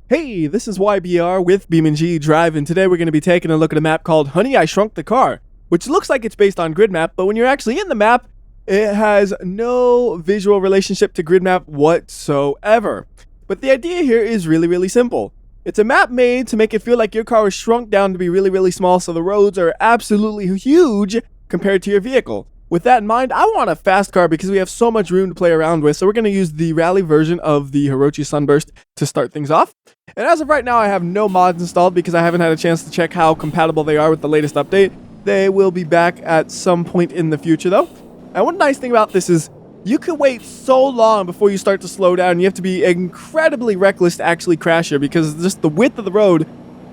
Hey, this is WhyBeAre with BeamNG.drive, and today we're going to be taking a look at a map called Honey, I Shrunk the Car, which looks like it's based on grid map, but when you're actually in the map, it has no visual relationship to grid map whatsoever. But the idea here is really simple. It's a map made to make it feel like your car is shrunk down to be really small, so the roads are absolutely huge compared to your vehicle. With that in mind, I want a fast car because we have so much room to play around with, so we're going to use the rally version of the Hirochi Sunburst to start things off. And as of right now, I have no mods installed because I haven't had a chance to check how compatible they are with the latest update. They will be back at some point in the future though. And one nice thing about this is you can wait so long before you start to slow down. You have to be incredibly reckless to actually crash here because just the width of the road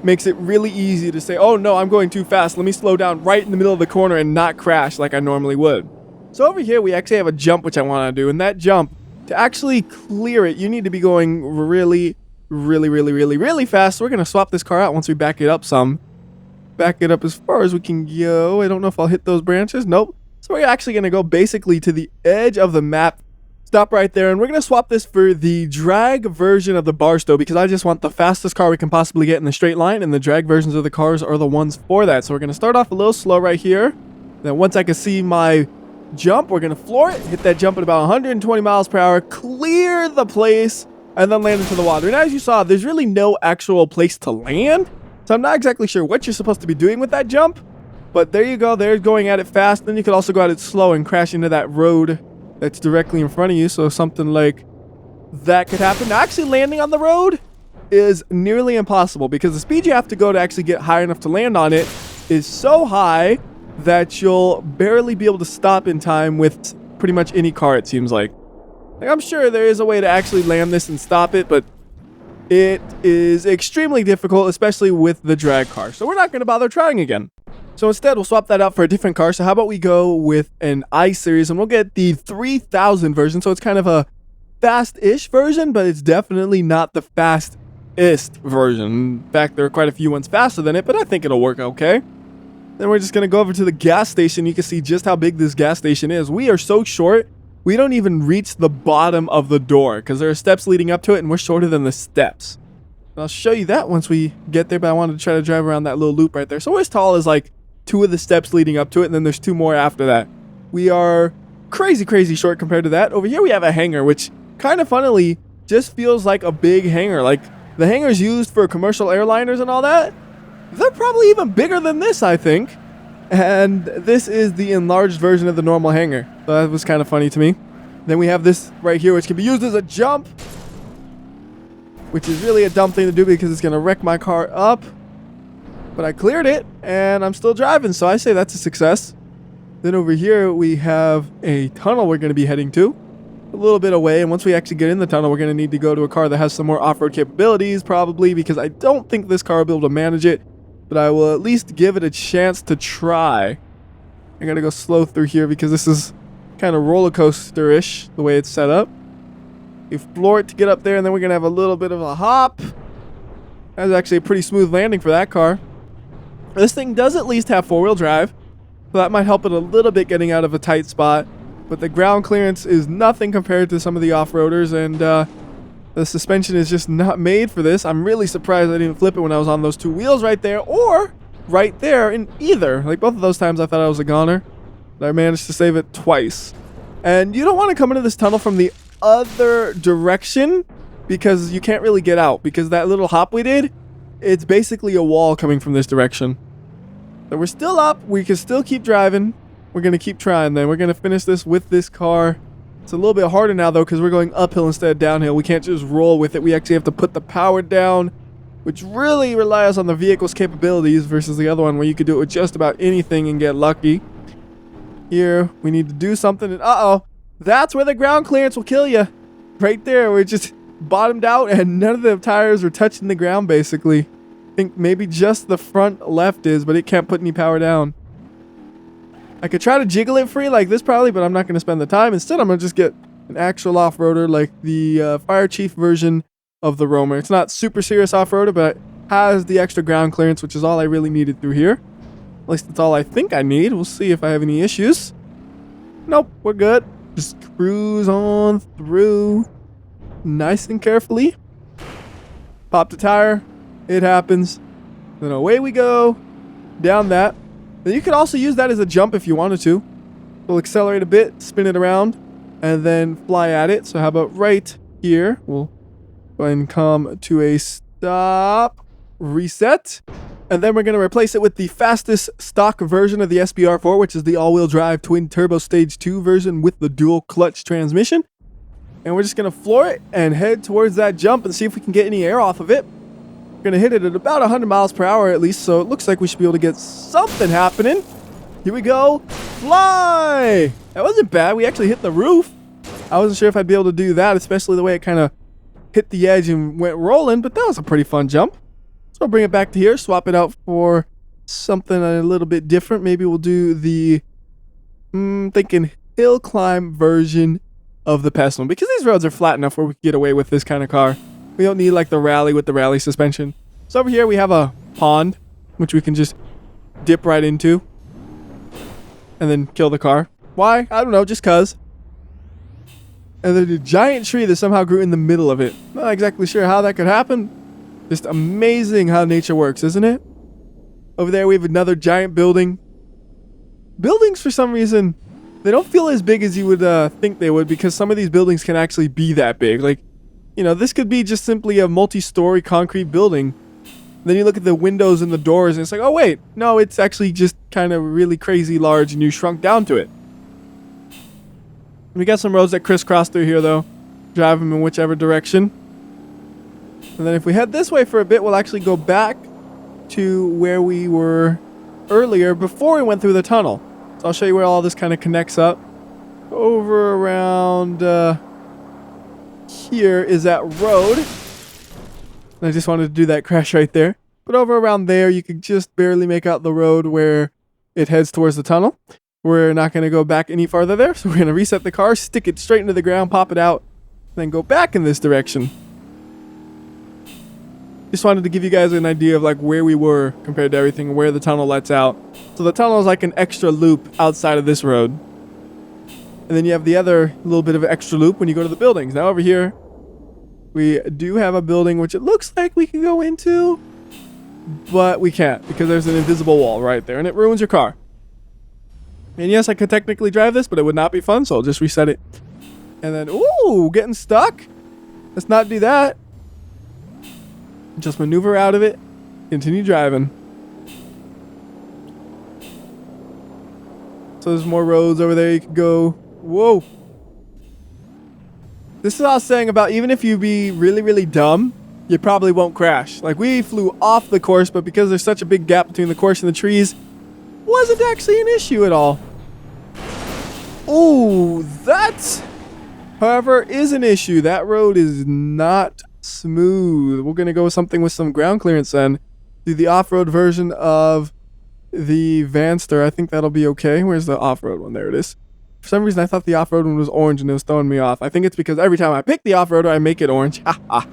makes it really easy to say, oh no, I'm going too fast. Let me slow down right in the middle of the corner and not crash like I normally would. So over here, we actually have a jump, which I want to do. And that jump, to actually clear it, you need to be going really fast. So we're going to swap this car out once we back it up some. Back it up as far as we can go. I don't know if I'll hit those branches. Nope. So we're actually going to go basically to the edge of the map. Stop right there, and we're going to swap this for the drag version of the Barstow because I just want the fastest car we can possibly get in the straight line, and the drag versions of the cars are the ones for that. So we're going to start off a little slow right here. Then once I can see my jump, we're going to floor it, hit that jump at about 120 miles per hour, clear the place, and then land into the water. And as you saw, there's really no actual place to land, so I'm not exactly sure what you're supposed to be doing with that jump. But there you go, there's going at it fast. Then you could also go at it slow and crash into that road that's directly in front of you, so something like that could happen. Now, actually landing on the road is nearly impossible because the speed you have to go to actually get high enough to land on it is so high that you'll barely be able to stop in time with pretty much any car, it seems like. I'm sure there is a way to actually land this and stop it, but it is extremely difficult, especially with the drag car. So we're not going to bother trying again. So instead, we'll swap that out for a different car. So how about we go with an I-Series, and we'll get the 3000 version. So it's kind of a fast-ish version, but it's definitely not the fastest version. In fact, there are quite a few ones faster than it, but I think it'll work okay. Then we're just going to go over to the gas station. You can see just how big this gas station is. We are so short, we don't even reach the bottom of the door because there are steps leading up to it, and we're shorter than the steps. I'll show you that once we get there, but I wanted to try to drive around that little loop right there. So we're as tall as like 2 of the steps leading up to it, and then there's 2 more after that. We are crazy short compared to that. Over here we have a hangar, which kind of funnily just feels like a big hangar. Like the hangars used for commercial airliners and all that, they're probably even bigger than this, I think. And this is the enlarged version of the normal hangar. So that was kind of funny to me. Then we have this right here, which can be used as a jump, which is really a dumb thing to do because it's going to wreck my car up. But I cleared it, and I'm still driving, so I say that's a success. Then over here, we have a tunnel we're going to be heading to. A little bit away, and once we actually get in the tunnel, we're going to need to go to a car that has some more off-road capabilities, probably, because I don't think this car will be able to manage it. But I will at least give it a chance to try. I got to go slow through here because this is kind of roller coaster-ish, the way it's set up. You floor it to get up there, and then we're going to have a little bit of a hop. That was actually a pretty smooth landing for that car. This thing does at least have 4-wheel drive, so that might help it a little bit getting out of a tight spot. But the ground clearance is nothing compared to some of the off-roaders, and the suspension is just not made for this. I'm really surprised I didn't flip it when I was on those 2 wheels right there, or right there in either. Like both of those times I thought I was a goner, but I managed to save it twice. And you don't want to come into this tunnel from the other direction because you can't really get out, because that little hop we did, it's basically a wall coming from this direction. So we're still up. We can still keep driving. We're going to keep trying then. We're going to finish this with this car. It's a little bit harder now, though, because we're going uphill instead of downhill. We can't just roll with it. We actually have to put the power down, which really relies on the vehicle's capabilities versus the other one where you could do it with just about anything and get lucky. Here, we need to do something. And uh-oh, that's where the ground clearance will kill you. Right there. We're just bottomed out, and none of the tires are touching the ground, basically. I think maybe just the front left is, but it can't put any power down. I could try to jiggle it free like this probably, but I'm not going to spend the time. Instead, I'm going to just get an actual off-roader like the Fire Chief version of the Roamer. It's not super serious off-roader, but it has the extra ground clearance, which is all I really needed through here. At least that's all I think I need. We'll see if I have any issues. Nope, we're good. Just cruise on through nice and carefully. Pop the tire. It happens. Then away we go. Down that. Then you could also use that as a jump if you wanted to. We'll accelerate a bit, spin it around, and then fly at it. So how about right here? We'll go ahead and come to a stop. Reset. And then we're going to replace it with the fastest stock version of the SBR4, which is the all-wheel drive twin turbo stage 2 version with the dual clutch transmission. And we're just going to floor it and head towards that jump and see if we can get any air off of it. We're going to hit it at about 100 miles per hour at least, so it looks like we should be able to get something happening. Here we go. Fly! That wasn't bad. We actually hit the roof. I wasn't sure if I'd be able to do that, especially the way it kind of hit the edge and went rolling, but that was a pretty fun jump. So I'll bring it back to here, swap it out for something a little bit different. Maybe we'll do the, thinking hill climb version of the past one, because these roads are flat enough where we can get away with this kind of car. We don't need like the rally with the rally suspension. So over here we have a pond, which we can just dip right into and then kill the car. Why? I don't know, just cuz. And then a giant tree that somehow grew in the middle of it. Not exactly sure how that could happen. Just amazing how nature works, isn't it? Over there we have another giant building. Buildings, for some reason, they don't feel as big as you would think they would, because some of these buildings can actually be that big. Like, you know, this could be just simply a multi-story concrete building. Then you look at the windows and the doors and it's like, oh wait, no, it's actually just kind of really crazy large and you shrunk down to it. We got some roads that crisscross through here though. Drive them in whichever direction. And then if we head this way for a bit, we'll actually go back to where we were earlier before we went through the tunnel. So I'll show you where all this kind of connects up. Over around here is that road. And I just wanted to do that crash right there. But over around there, you could just barely make out the road where it heads towards the tunnel. We're not going to go back any farther there. So we're going to reset the car, stick it straight into the ground, pop it out, then go back in this direction. Just wanted to give you guys an idea of like where we were compared to everything, where the tunnel lets out. So the tunnel is like an extra loop outside of this road. And then you have the other little bit of an extra loop when you go to the buildings. Now over here, we do have a building which it looks like we can go into, but we can't because there's an invisible wall right there and it ruins your car. And yes, I could technically drive this, but it would not be fun, so I'll just reset it. And then, ooh, getting stuck. Let's not do that. Just maneuver out of it. Continue driving. So there's more roads over there you could go. Whoa. This is what I was saying about even if you be really, really dumb, you probably won't crash. Like we flew off the course, but because there's such a big gap between the course and the trees, wasn't actually an issue at all. Oh, that, however, is an issue. That road is not smooth. We're going to go with something with some ground clearance then. Do the off-road version of the Vanster. I think that'll be okay. Where's the off-road one? There it is. For some reason, I thought the off-road one was orange and it was throwing me off. I think it's because every time I pick the off-roader, I make it orange. Ha ha.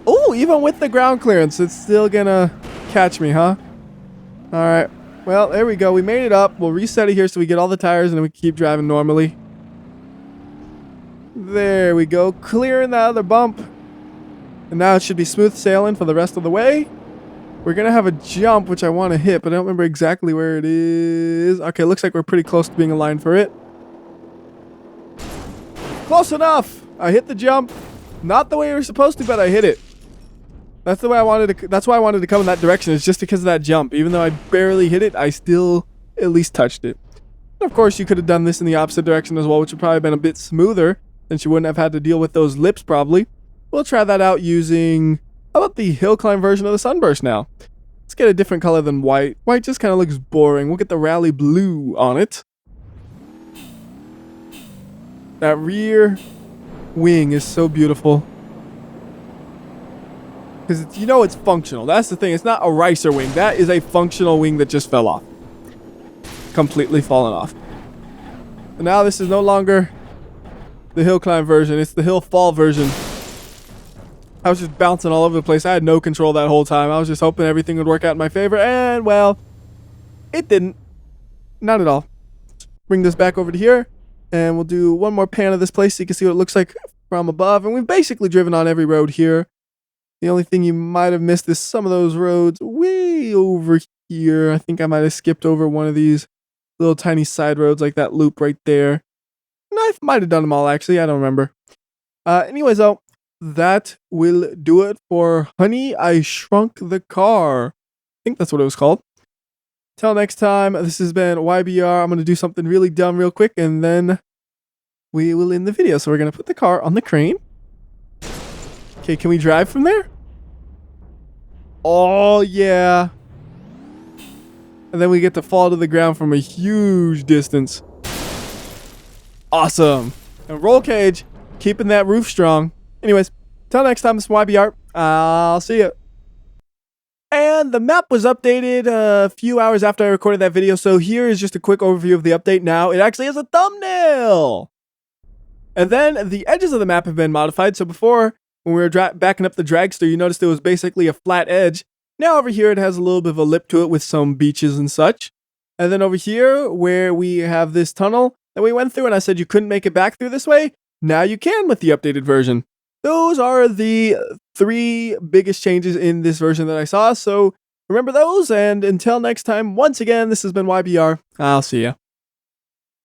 Oh, even with the ground clearance, it's still gonna catch me, huh? Alright. Well, there we go. We made it up. We'll reset it here so we get all the tires and then we can keep driving normally. There we go. Clearing the other bump. And now it should be smooth sailing for the rest of the way. We're going to have a jump, which I want to hit, but I don't remember exactly where it is. Okay, looks like we're pretty close to being aligned for it. Close enough! I hit the jump. Not the way we were supposed to, but I hit it. That's the way I wanted to. That's why I wanted to come in that direction. It's just because of that jump. Even though I barely hit it, I still at least touched it. And of course, you could have done this in the opposite direction as well, which would probably have been a bit smoother, since you wouldn't have had to deal with those lips probably. We'll try that out using... How about the hill climb version of the Sunburst now? Let's get a different color than white. White just kind of looks boring. We'll get the Rally Blue on it. That rear wing is so beautiful. Because you know it's functional. That's the thing. It's not a ricer wing. That is a functional wing that just fell off. Completely fallen off. And now this is no longer the hill climb version. It's the hill fall version. I was just bouncing all over the place. I had no control that whole time. I was just hoping everything would work out in my favor. And, well, it didn't. Not at all. Let's bring this back over to here. And we'll do one more pan of this place so you can see what it looks like from above. And we've basically driven on every road here. The only thing you might have missed is some of those roads way over here. I think I might have skipped over one of these little tiny side roads like that loop right there. And I might have done them all actually. I don't remember. Anyways, though, that will do it for Honey, I Shrunk the Car. I think that's what it was called. Till next time, this has been WhyBeAre. I'm going to do something really dumb real quick, and then we will end the video. So we're going to put the car on the crane. Okay, can we drive from there? Oh, yeah. And then we get to fall to the ground from a huge distance. Awesome. And roll cage, keeping that roof strong. Anyways, till next time, this is WhyBeAre. I'll see you. And the map was updated a few hours after I recorded that video, so here is just a quick overview of the update now. It actually has a thumbnail! And then the edges of the map have been modified, so before, when we were backing up the dragster, you noticed it was basically a flat edge. Now over here, it has a little bit of a lip to it with some beaches and such. And then over here, where we have this tunnel that we went through, and I said you couldn't make it back through this way, now you can with the updated version. Those are the 3 biggest changes in this version that I saw, so remember those, and until next time, once again, this has been WhyBeAre. I'll see ya.